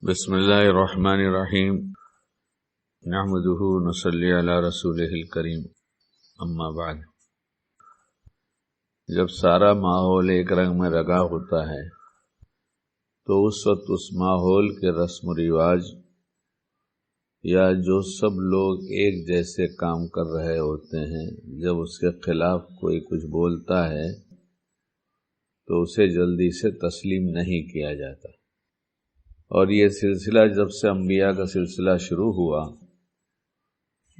بسم اللہ الرحمن الرحیم نحمدہ نصلی علی رسولہ الکریم اما بعد۔ جب سارا ماحول ایک رنگ میں رنگا ہوتا ہے تو اس وقت اس ماحول کے رسم و رواج یا جو سب لوگ ایک جیسے کام کر رہے ہوتے ہیں، جب اس کے خلاف کوئی کچھ بولتا ہے تو اسے جلدی سے تسلیم نہیں کیا جاتا۔ اور یہ سلسلہ جب سے انبیاء کا سلسلہ شروع ہوا،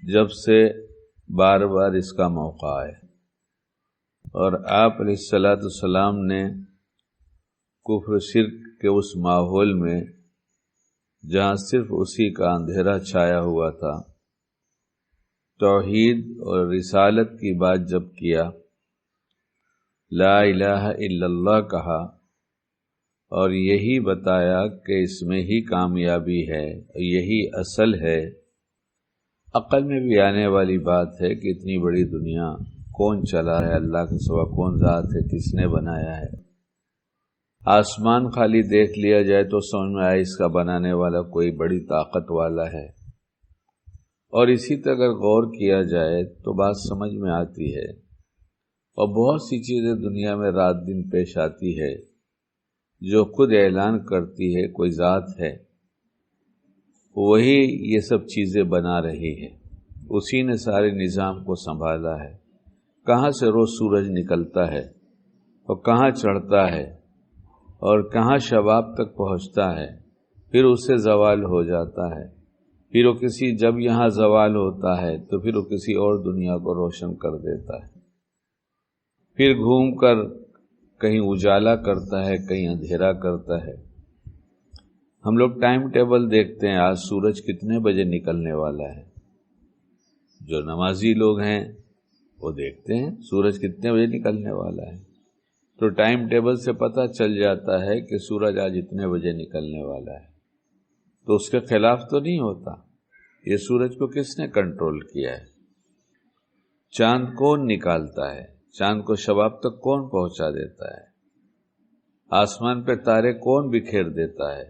جب سے بار بار اس کا موقع ہے، اور آپ علیہ السلام نے کفر شرک کے اس ماحول میں جہاں صرف اسی کا اندھیرا چھایا ہوا تھا، توحید اور رسالت کی بات جب کیا، لا الہ الا اللہ کہا اور یہی بتایا کہ اس میں ہی کامیابی ہے، یہی اصل ہے۔ عقل میں بھی آنے والی بات ہے کہ اتنی بڑی دنیا کون چلا ہے، اللہ کے سوا کون ذات ہے، کس نے بنایا ہے۔ آسمان خالی دیکھ لیا جائے تو سمجھ میں آئے اس کا بنانے والا کوئی بڑی طاقت والا ہے، اور اسی طرح اگر غور کیا جائے تو بات سمجھ میں آتی ہے۔ اور بہت سی چیزیں دنیا میں رات دن پیش آتی ہے جو خود اعلان کرتی ہے کوئی ذات ہے، وہی یہ سب چیزیں بنا رہی ہے، اسی نے سارے نظام کو سنبھالا ہے۔ کہاں سے روز سورج نکلتا ہے اور کہاں چڑھتا ہے اور کہاں شباب تک پہنچتا ہے، پھر اس سے زوال ہو جاتا ہے، پھر وہ کسی جب یہاں زوال ہوتا ہے تو پھر وہ کسی اور دنیا کو روشن کر دیتا ہے، پھر گھوم کر کہیں اجالا کرتا ہے، کہیں اندھیرا کرتا ہے۔ ہم لوگ ٹائم ٹیبل دیکھتے ہیں، آج سورج کتنے بجے نکلنے والا ہے۔ جو نمازی لوگ ہیں وہ دیکھتے ہیں سورج کتنے بجے نکلنے والا ہے، تو ٹائم ٹیبل سے پتہ چل جاتا ہے کہ سورج آج اتنے بجے نکلنے والا ہے، تو اس کے خلاف تو نہیں ہوتا۔ یہ سورج کو کس نے کنٹرول کیا ہے؟ چاند کون نکالتا ہے؟ چاند کو شباب تک کون پہنچا دیتا ہے؟ آسمان پہ تارے کون بکھیر دیتا ہے؟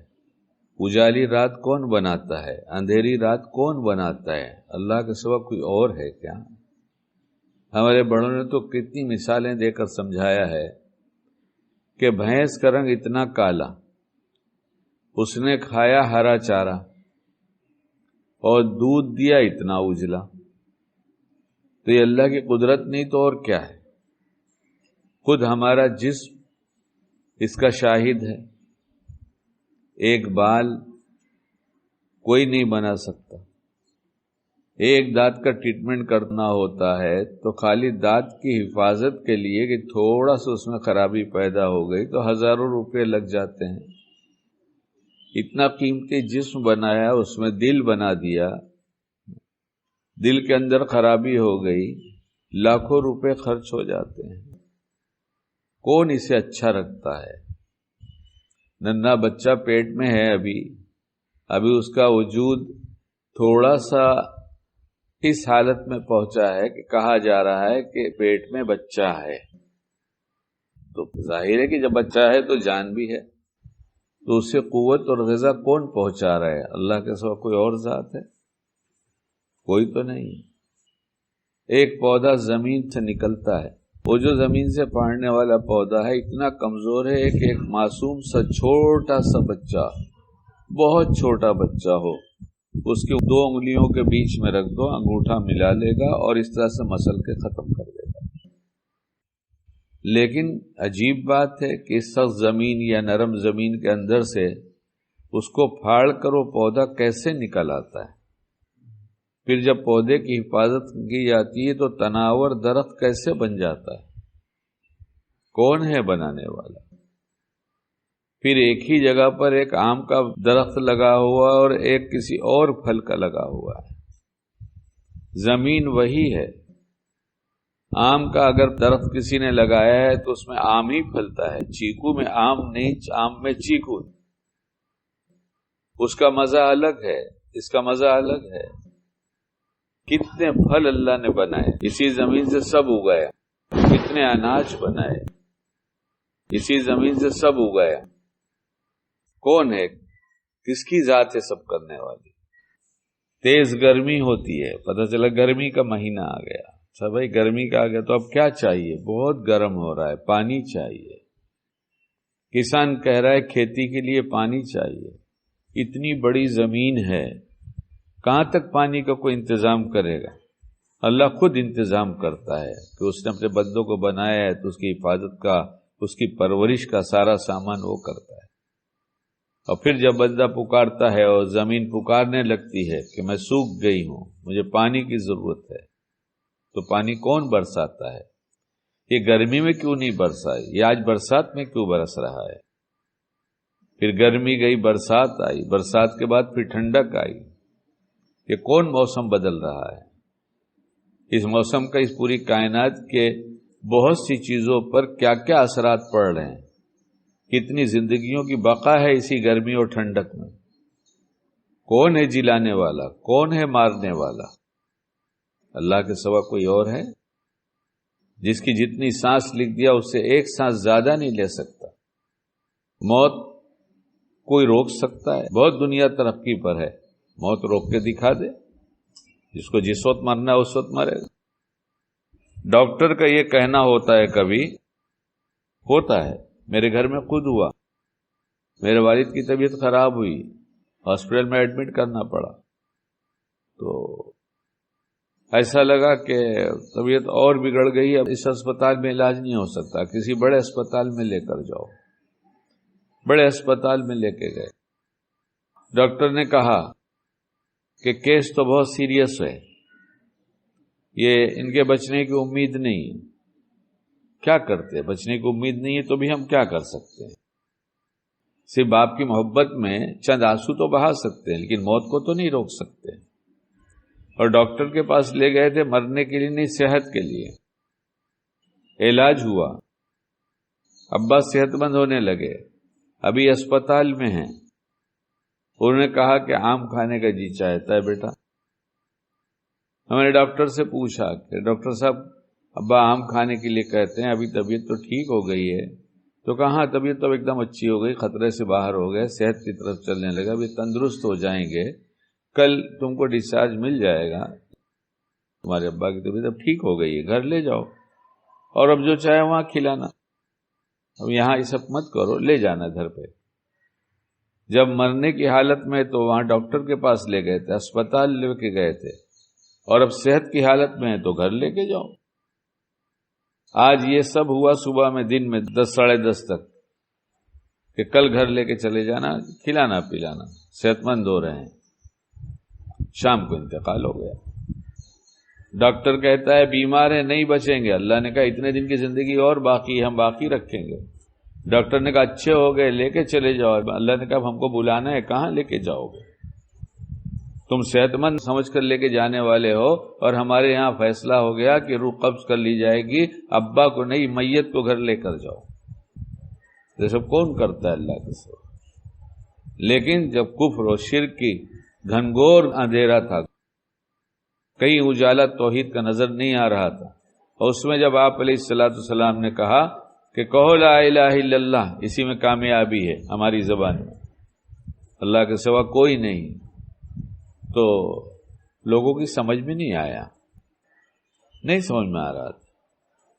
اجالی رات کون بناتا ہے؟ اندھیری رات کون بناتا ہے؟ اللہ کے سوا کوئی اور ہے کیا؟ ہمارے بڑوں نے تو کتنی مثالیں دے کر سمجھایا ہے کہ بھینس کا رنگ اتنا کالا، اس نے کھایا ہرا چارہ اور دودھ دیا اتنا اجلا، تو یہ اللہ کی قدرت نہیں تو اور کیا ہے؟ خود ہمارا جسم اس کا شاہد ہے۔ ایک بال کوئی نہیں بنا سکتا، ایک دانت کا ٹریٹمنٹ کرنا ہوتا ہے تو خالی دانت کی حفاظت کے لیے کہ تھوڑا سا اس میں خرابی پیدا ہو گئی تو ہزاروں روپے لگ جاتے ہیں۔ اتنا قیمتی جسم بنایا، اس میں دل بنا دیا، دل کے اندر خرابی ہو گئی، لاکھوں روپے خرچ ہو جاتے ہیں۔ کون اسے اچھا رکھتا ہے؟ ننھا بچہ پیٹ میں ہے، ابھی اس کا وجود تھوڑا سا اس حالت میں پہنچا ہے کہ کہا جا رہا ہے کہ پیٹ میں بچہ ہے، تو ظاہر ہے کہ جب بچہ ہے تو جان بھی ہے، تو اسے قوت اور غذا کون پہنچا رہا ہے؟ اللہ کے سوا کوئی اور ذات ہے؟ کوئی تو نہیں۔ ایک پودا زمین سے نکلتا ہے، وہ جو زمین سے پاڑنے والا پودا ہے اتنا کمزور ہے کہ ایک معصوم سا چھوٹا سا بچہ، بہت چھوٹا بچہ ہو، اس کی 2 انگلیوں کے بیچ میں رکھ دو، انگوٹھا ملا لے گا اور اس طرح سے مسل کے ختم کر دے گا۔ لیکن عجیب بات ہے کہ اس سخت زمین یا نرم زمین کے اندر سے اس کو پھاڑ کر وہ پودا کیسے نکل آتا ہے؟ پھر جب پودے کی حفاظت کی جاتی ہے تو تناور درخت کیسے بن جاتا ہے؟ کون ہے بنانے والا؟ پھر ایک ہی جگہ پر ایک آم کا درخت لگا ہوا اور ایک کسی اور پھل کا لگا ہوا ہے، زمین وہی ہے۔ آم کا اگر درخت کسی نے لگایا ہے تو اس میں آم ہی پھلتا ہے، چیکو میں آم نہیں، آم میں چیکو، اس کا مزہ الگ ہے، اس کا مزہ الگ ہے۔ کتنے پھل اللہ نے بنائے، اسی زمین سے سب اگایا، کتنے اناج بنائے، اسی زمین سے سب اگایا۔ کون ہے کس کی ذات ہے سب کرنے والی؟ تیز گرمی ہوتی ہے، پتہ چلا گرمی کا مہینہ آ گیا، اچھا بھائی گرمی کا آ گیا تو اب کیا چاہیے؟ بہت گرم ہو رہا ہے، پانی چاہیے۔ کسان کہہ رہا ہے کھیتی کے لیے پانی چاہیے، اتنی بڑی زمین ہے، کہاں تک پانی کا کوئی انتظام کرے گا؟ اللہ خود انتظام کرتا ہے کہ اس نے اپنے بندوں کو بنایا ہے تو اس کی حفاظت کا، اس کی پرورش کا سارا سامان وہ کرتا ہے۔ اور پھر جب بندہ پکارتا ہے اور زمین پکارنے لگتی ہے کہ میں سوکھ گئی ہوں، مجھے پانی کی ضرورت ہے، تو پانی کون برساتا ہے؟ یہ گرمی میں کیوں نہیں برسا؟ یہ آج برسات میں کیوں برس رہا ہے؟ پھر گرمی گئی، برسات آئی، برسات کے بعد پھر ٹھنڈک آئی۔ یہ کون موسم بدل رہا ہے؟ اس موسم کا اس پوری کائنات کے بہت سی چیزوں پر کیا کیا اثرات پڑ رہے ہیں، کتنی زندگیوں کی بقا ہے اسی گرمی اور ٹھنڈک میں۔ کون ہے جلانے والا؟ کون ہے مارنے والا؟ اللہ کے سوا کوئی اور ہے؟ جس کی جتنی سانس لکھ دیا اس سے ایک سانس زیادہ نہیں لے سکتا۔ موت کوئی روک سکتا ہے؟ بہت دنیا ترقی پر ہے، موت روک کے دکھا دے، جس کو جس وقت مرنا ہے اس وقت مرے گا۔ ڈاکٹر کا یہ کہنا ہوتا ہے، کبھی ہوتا ہے، میرے گھر میں خود ہوا، میرے والد کی طبیعت خراب ہوئی، ہاسپٹل میں ایڈمٹ کرنا پڑا، تو ایسا لگا کہ طبیعت اور بگڑ گئی، اب اس اسپتال میں علاج نہیں ہو سکتا، کسی بڑے اسپتال میں لے کر جاؤ۔ بڑے اسپتال میں لے کے گئے، ڈاکٹر نے کہا کہ کیس تو بہت سیریس ہے، یہ ان کے بچنے کی امید نہیں ہے۔ کیا کرتے؟ بچنے کی امید نہیں ہے تو بھی ہم کیا کر سکتے ہیں؟ صرف باپ کی محبت میں چند آنسو تو بہا سکتے ہیں، لیکن موت کو تو نہیں روک سکتے۔ اور ڈاکٹر کے پاس لے گئے تھے مرنے کے لیے نہیں، صحت کے لیے۔ علاج ہوا، ابا صحت مند ہونے لگے، ابھی اسپتال میں ہیں۔ انہوں نے کہا کہ آم کھانے کا جی چاہتا ہے بیٹا۔ ہم نے ڈاکٹر سے پوچھا کہ ڈاکٹر صاحب ابا آم کھانے کے لیے کہتے ہیں، ابھی طبیعت تو ٹھیک ہو گئی ہے؟ تو کہا ہاں طبیعت تو ایک دم اچھی ہو گئی، خطرے سے باہر ہو گئے، صحت کی طرف چلنے لگا، ابھی تندرست ہو جائیں گے، کل تم کو ڈسچارج مل جائے گا، تمہارے ابا کی طبیعت اب ٹھیک ہو گئی ہے، گھر لے جاؤ اور اب جو چاہے وہاں کھلانا، اب یہاں یہ سب مت کرو، لے جانا گھر پہ۔ جب مرنے کی حالت میں تو وہاں ڈاکٹر کے پاس لے گئے تھے، اسپتال لے کے گئے تھے، اور اب صحت کی حالت میں ہے تو گھر لے کے جاؤ۔ آج یہ سب ہوا صبح میں، دن میں 10 ساڑھے 10 تک، کہ کل گھر لے کے چلے جانا، کھلانا پلانا، صحت مند ہو رہے ہیں۔ شام کو انتقال ہو گیا۔ ڈاکٹر کہتا ہے بیمار ہیں، نہیں بچیں گے۔ اللہ نے کہا اتنے دن کی زندگی اور باقی ہے، ہم باقی رکھیں گے۔ ڈاکٹر نے کہا اچھے ہو گئے، لے کے چلے جاؤ۔ اللہ نے کہا ہم کو بلانا ہے، کہاں لے کے جاؤ گے؟ تم صحت مند سمجھ کر لے کے جانے والے ہو، اور ہمارے یہاں فیصلہ ہو گیا کہ روح قبض کر لی جائے گی، ابا کو نہیں میت کو گھر لے کر جاؤ۔ یہ سب کون کرتا ہے؟ اللہ کے سوا۔ لیکن جب کفر و شرک کی گھنگور اندھیرا تھا، کہیں اجالا توحید کا نظر نہیں آ رہا تھا، اور اس میں جب آپ علیہ الصلوۃ والسلام نے کہا کہ کہو لا الہ الا اللہ، اسی میں کامیابی ہے ہماری زبان میں، اللہ کے سوا کوئی نہیں، تو لوگوں کی سمجھ میں نہیں آیا، نہیں سمجھ میں آ رہا تھا۔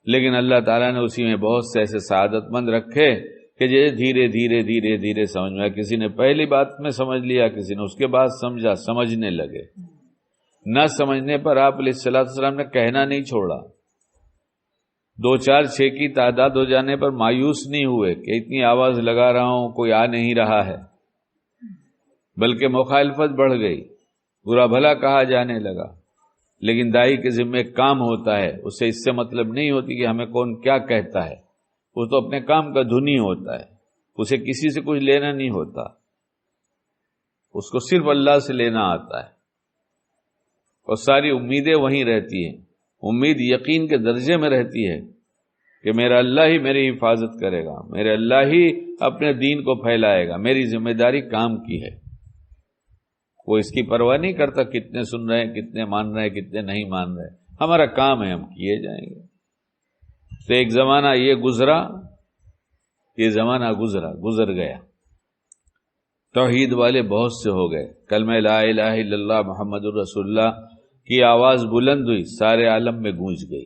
لیکن اللہ تعالیٰ نے اسی میں بہت سے ایسے سعادت مند رکھے کہ یہ دھیرے دھیرے دھیرے دھیرے سمجھ میں آیا۔ کسی نے پہلی بات میں سمجھ لیا، کسی نے اس کے بعد سمجھا، سمجھنے لگے۔ نہ سمجھنے پر آپ علیہ الصلوۃ والسلام نے کہنا نہیں چھوڑا۔ 2 4 6 کی تعداد ہو جانے پر مایوس نہیں ہوئے کہ اتنی آواز لگا رہا ہوں کوئی آ نہیں رہا ہے، بلکہ مخالفت بڑھ گئی، برا بھلا کہا جانے لگا۔ لیکن داعی کے ذمہ ایک کام ہوتا ہے، اسے اس سے مطلب نہیں ہوتی کہ ہمیں کون کیا کہتا ہے، وہ تو اپنے کام کا دھنی ہوتا ہے، اسے کسی سے کچھ لینا نہیں ہوتا، اس کو صرف اللہ سے لینا آتا ہے، اور ساری امیدیں وہیں رہتی ہیں۔ امید یقین کے درجے میں رہتی ہے کہ میرا اللہ ہی میری حفاظت کرے گا، میرے اللہ ہی اپنے دین کو پھیلائے گا، میری ذمہ داری کام کی ہے۔ وہ اس کی پرواہ نہیں کرتا کتنے سن رہے ہیں، کتنے مان رہے ہیں، کتنے نہیں مان رہے، ہمارا کام ہے، ہم کیے جائیں گے۔ تو ایک زمانہ یہ گزرا، یہ زمانہ گزر گیا۔ توحید والے بہت سے ہو گئے، کلمہ لا الہ الا اللہ محمد الرسول اللہ کی آواز بلند ہوئی، سارے عالم میں گونج گئی،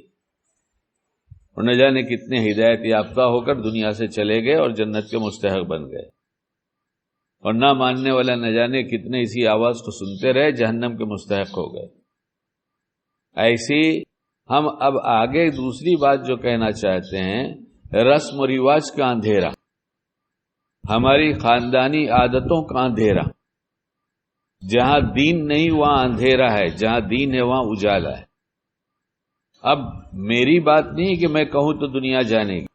اور نہ جانے کتنے ہدایت یافتہ ہو کر دنیا سے چلے گئے اور جنت کے مستحق بن گئے، اور نہ ماننے والا نہ جانے کتنے اسی آواز کو سنتے رہے، جہنم کے مستحق ہو گئے۔ ایسی ہم اب آگے دوسری بات جو کہنا چاہتے ہیں، رسم و رواج کا اندھیرا، ہماری خاندانی عادتوں کا اندھیرا، جہاں دین نہیں وہاں اندھیرا ہے، جہاں دین ہے وہاں اجالا ہے۔ اب میری بات نہیں کہ میں کہوں تو دنیا جانے گی،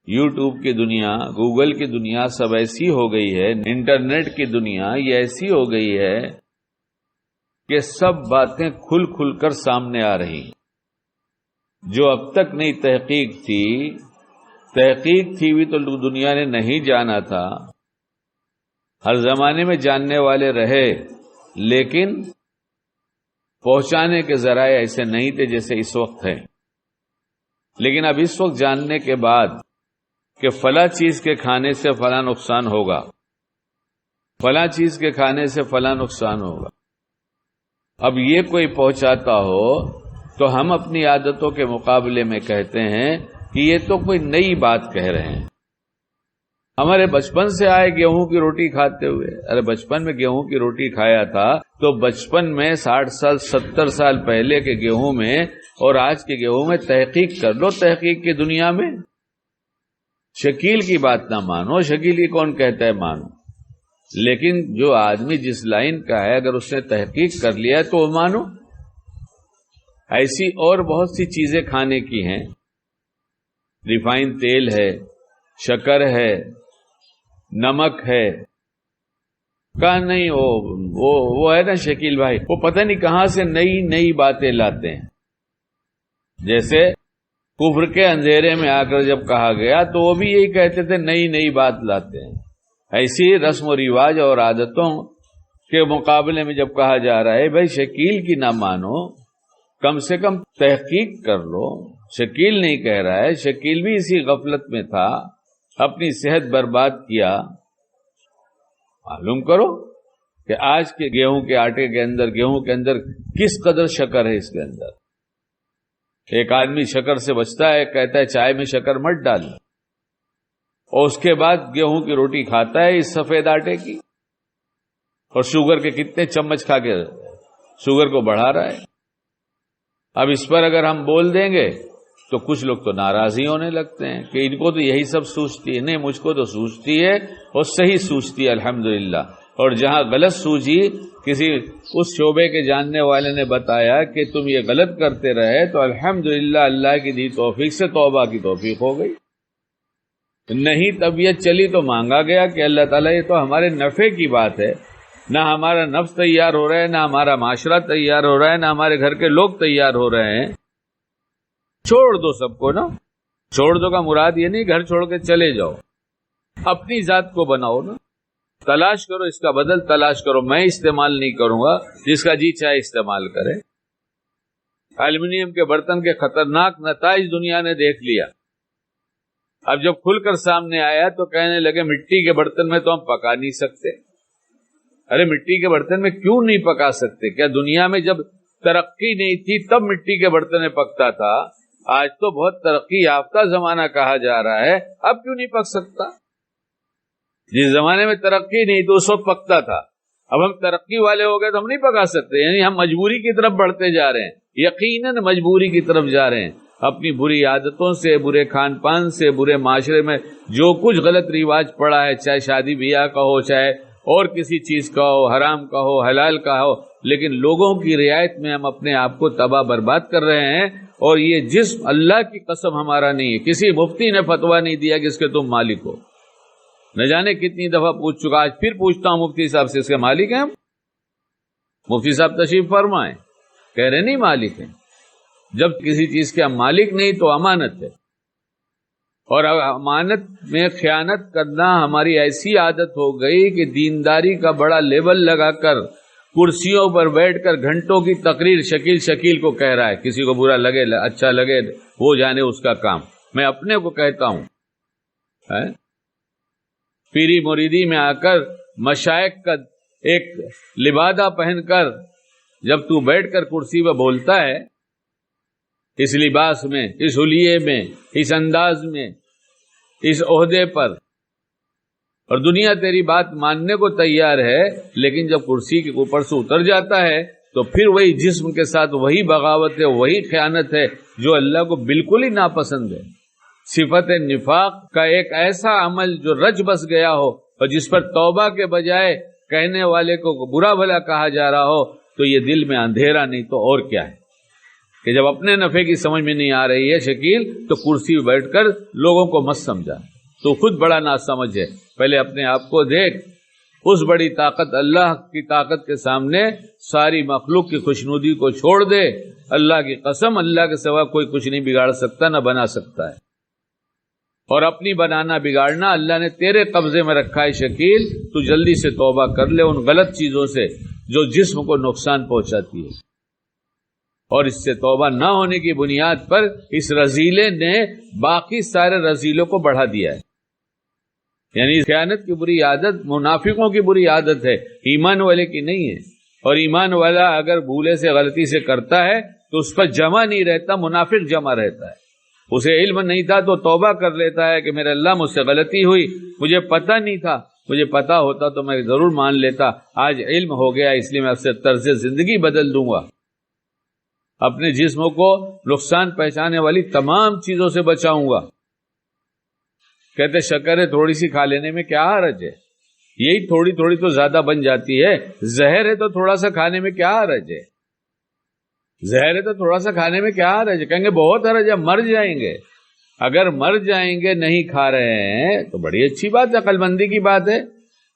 یوٹیوب کی دنیا، گوگل کی دنیا سب ایسی ہو گئی ہے، انٹرنیٹ کی دنیا یہ ایسی ہو گئی ہے کہ سب باتیں کھل کھل کر سامنے آ رہی ہیں۔ جو اب تک نہیں تحقیق تھی بھی تو دنیا نے نہیں جانا تھا، ہر زمانے میں جاننے والے رہے، لیکن پہنچانے کے ذرائع ایسے نہیں تھے جیسے اس وقت ہیں۔ لیکن اب اس وقت جاننے کے بعد کہ فلاں چیز کے کھانے سے فلاں نقصان ہوگا، فلاں چیز کے کھانے سے فلاں نقصان ہوگا، اب یہ کوئی پہنچاتا ہو تو ہم اپنی عادتوں کے مقابلے میں کہتے ہیں کہ یہ تو کوئی نئی بات کہہ رہے ہیں۔ ہمارے بچپن سے آئے گیہوں کی روٹی کھاتے ہوئے، ارے بچپن میں گیہوں کی روٹی کھایا تھا تو بچپن میں 60 سال 70 سال پہلے کے گیہوں میں اور آج کے گیہوں میں تحقیق کر لو، تحقیق کی دنیا میں شکیل کی بات نہ مانو، شکیل کی کون کہتا ہے مانو، لیکن جو آدمی جس لائن کا ہے اگر اس نے تحقیق کر لیا ہے تو وہ مانو۔ ایسی اور بہت سی چیزیں کھانے کی ہیں، ریفائن تیل ہے، شکر ہے، نمک ہے، کہاں نہیں وہ ہے نا شکیل بھائی، وہ پتہ نہیں کہاں سے نئی نئی باتیں لاتے ہیں۔ جیسے کفر کے اندھیرے میں آ کر جب کہا گیا تو وہ بھی یہی کہتے تھے نئی نئی بات لاتے ہیں۔ ایسی رسم و رواج اور عادتوں کے مقابلے میں جب کہا جا رہا ہے بھائی شکیل کی نہ مانو، کم سے کم تحقیق کر لو، شکیل نہیں کہہ رہا ہے، شکیل بھی اسی غفلت میں تھا، اپنی صحت برباد کیا، معلوم کرو کہ آج کے گیہوں کے آٹے کے اندر، گیہوں کے اندر کس قدر شکر ہے اس کے اندر۔ ایک آدمی شکر سے بچتا ہے، کہتا ہے چائے میں شکر مت ڈالنا، اور اس کے بعد گیہوں کی روٹی کھاتا ہے اس سفید آٹے کی، اور شوگر کے کتنے چمچ کھا کے شوگر کو بڑھا رہا ہے۔ اب اس پر اگر ہم بول دیں گے تو کچھ لوگ تو ناراضی ہونے لگتے ہیں کہ ان کو تو یہی سب سوچتی ہے، نہیں مجھ کو تو سوچتی ہے اور صحیح سوچتی ہے الحمدللہ، اور جہاں غلط سوچی کسی اس شعبے کے جاننے والے نے بتایا کہ تم یہ غلط کرتے رہے تو الحمدللہ اللہ کی دی توفیق سے توبہ کی توفیق ہو گئی، نہیں طبیعت چلی تو مانگا گیا کہ اللہ تعالیٰ یہ تو ہمارے نفع کی بات ہے، نہ ہمارا نفس تیار ہو رہا ہے، نہ ہمارا معاشرہ تیار ہو رہا ہے، نہ ہمارے گھر کے لوگ تیار ہو رہے ہیں، چھوڑ دو سب کو نا۔ چھوڑ دو کا مراد یہ نہیں گھر چھوڑ کے چلے جاؤ، اپنی ذات کو بناؤ نا، تلاش کرو، اس کا بدل تلاش کرو، میں استعمال نہیں کروں گا، جس کا جی چاہے استعمال کرے۔ ایلومینیم کے برتن کے خطرناک نتائج دنیا نے دیکھ لیا، اب جب کھل کر سامنے آیا تو کہنے لگے مٹی کے برتن میں تو ہم پکا نہیں سکتے۔ ارے مٹی کے برتن میں کیوں نہیں پکا سکتے؟ کیا دنیا میں جب ترقی نہیں تھی تب مٹی کے برتن میں پکتا تھا؟ آج تو بہت ترقی یافتہ زمانہ کہا جا رہا ہے، اب کیوں نہیں پک سکتا؟ جس زمانے میں ترقی نہیں تو اس وقت پکتا تھا، اب ہم ترقی والے ہو گئے تو ہم نہیں پکا سکتے، یعنی ہم مجبوری کی طرف بڑھتے جا رہے ہیں، یقیناً مجبوری کی طرف جا رہے ہیں، اپنی بری عادتوں سے، برے کھان پان سے، برے معاشرے میں جو کچھ غلط رواج پڑا ہے، چاہے شادی بیاہ کا ہو، چاہے اور کسی چیز کا ہو، حرام کا ہو، حلال کا ہو، لیکن لوگوں کی رعایت میں ہم اپنے آپ کو تباہ برباد کر رہے ہیں، اور یہ جسم اللہ کی قسم ہمارا نہیں ہے، کسی مفتی نے فتویٰ نہیں دیا کہ اس کے تم مالک ہو، نہ جانے کتنی دفعہ پوچھ چکا، آج پھر پوچھتا ہوں مفتی صاحب سے، اس کے مالک ہیں ہم؟ مفتی صاحب تشریف فرمائیں، کہہ رہے نہیں مالک ہیں۔ جب کسی چیز کے مالک نہیں تو امانت ہے، اور امانت میں خیانت کرنا ہماری ایسی عادت ہو گئی کہ دینداری کا بڑا لیبل لگا کر کرسیوں پر بیٹھ کر گھنٹوں کی تقریر شکیل کو کہہ رہا ہے، کسی کو برا لگے اچھا لگے وہ جانے اس کا کام، میں اپنے کو کہتا ہوں، پیری مریدی میں آ کر مشائخ کا ایک لبادہ پہن کر جب تو بیٹھ کر کرسی پہ بولتا ہے، اس لباس میں، اس حلیے میں، اس انداز میں، اس عہدے پر، اور دنیا تیری بات ماننے کو تیار ہے، لیکن جب کرسی کے اوپر سے اتر جاتا ہے تو پھر وہی جسم کے ساتھ وہی بغاوت ہے، وہی خیانت ہے جو اللہ کو بالکل ہی ناپسند ہے۔ صفت نفاق کا ایک ایسا عمل جو رچ بس گیا ہو اور جس پر توبہ کے بجائے کہنے والے کو برا بھلا کہا جا رہا ہو، تو یہ دل میں اندھیرا نہیں تو اور کیا ہے کہ جب اپنے نفع کی سمجھ میں نہیں آ رہی ہے شکیل، تو کرسی پہ بیٹھ کر لوگوں کو مت سمجھا، تو خود بڑا ناسمجھ ہے۔ پہلے اپنے آپ کو دیکھ، اس بڑی طاقت اللہ کی طاقت کے سامنے ساری مخلوق کی خوشنودی کو چھوڑ دے۔ اللہ کی قسم، اللہ کے سوا کوئی کچھ نہیں بگاڑ سکتا، نہ بنا سکتا ہے، اور اپنی بنانا بگاڑنا اللہ نے تیرے قبضے میں رکھا ہے شکیل۔ تو جلدی سے توبہ کر لے ان غلط چیزوں سے جو جسم کو نقصان پہنچاتی ہے، اور اس سے توبہ نہ ہونے کی بنیاد پر اس رذیلے نے باقی سارے رذیلوں کو بڑھا دیا ہے۔ یعنی خیانت کی بری عادت منافقوں کی بری عادت ہے، ایمان والے کی نہیں ہے، اور ایمان والا اگر بھولے سے غلطی سے کرتا ہے تو اس پر جمع نہیں رہتا، منافق جمع رہتا ہے۔ اسے علم نہیں تھا تو توبہ کر لیتا ہے کہ میرے اللہ مجھ سے غلطی ہوئی، مجھے پتہ نہیں تھا، مجھے پتہ ہوتا تو میں ضرور مان لیتا، آج علم ہو گیا اس لیے میں اب سے طرز زندگی بدل دوں گا، اپنے جسم کو نقصان پہنچانے والی تمام چیزوں سے بچاؤں گا۔ کہتے شکر ہے تھوڑی سی کھا لینے میں کیا حرج ہے، یہی تھوڑی تھوڑی تو زیادہ بن جاتی ہے، زہر ہے تو تھوڑا سا کھانے میں کیا حرج ہے، زہر ہے تو تھوڑا سا کھانے میں کیا حرج ہے، کہیں گے بہت حرج ہے، مر جائیں گے۔ اگر مر جائیں گے نہیں کھا رہے ہیں تو بڑی اچھی بات ہے، عقل مندی کی بات ہے،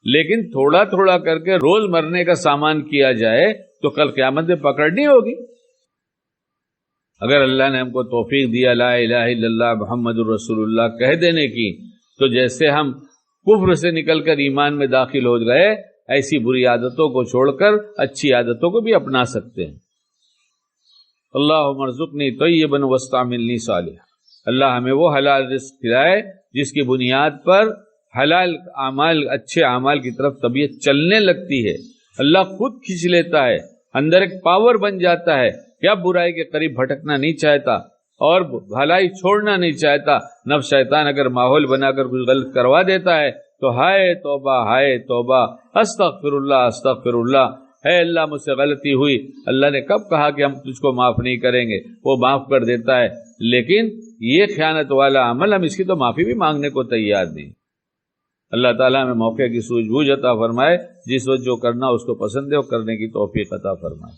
لیکن تھوڑا تھوڑا کر کے روز مرنے کا سامان کیا جائے تو کل قیامت میں پکڑنی ہوگی۔ اگر اللہ نے ہم کو توفیق دیا لا الہ الا اللہ محمد الرسول اللہ کہہ دینے کی، تو جیسے ہم کفر سے نکل کر ایمان میں داخل ہو گئے، ایسی بری عادتوں کو چھوڑ کر اچھی عادتوں کو بھی اپنا سکتے ہیں۔ اللہم ارزقنی طیبا واستعملنی صالحا، اللہ ہمیں وہ حلال رزق کھلائے جس کی بنیاد پر حلال اعمال، اچھے اعمال کی طرف طبیعت چلنے لگتی ہے، اللہ خود کھینچ لیتا ہے، اندر ایک پاور بن جاتا ہے کہ اب برائی کے قریب بھٹکنا نہیں چاہتا اور بھلائی چھوڑنا نہیں چاہتا۔ نفس شیطان اگر ماحول بنا کر کچھ غلط کروا دیتا ہے تو ہائے توبہ، ہائے توبہ، استغفر اللہ، استغفر اللہ، اے اللہ مجھ سے غلطی ہوئی، اللہ نے کب کہا کہ ہم تجھ کو معاف نہیں کریں گے، وہ معاف کر دیتا ہے۔ لیکن یہ خیانت والا عمل، ہم اس کی تو معافی بھی مانگنے کو تیار نہیں۔ اللہ تعالیٰ ہمیں موقع کی سوجھ بوجھ عطا فرمائے، جس وقت جو کرنا اس کو پسند ہے اور کرنے کی توفیق عطا فرمائے۔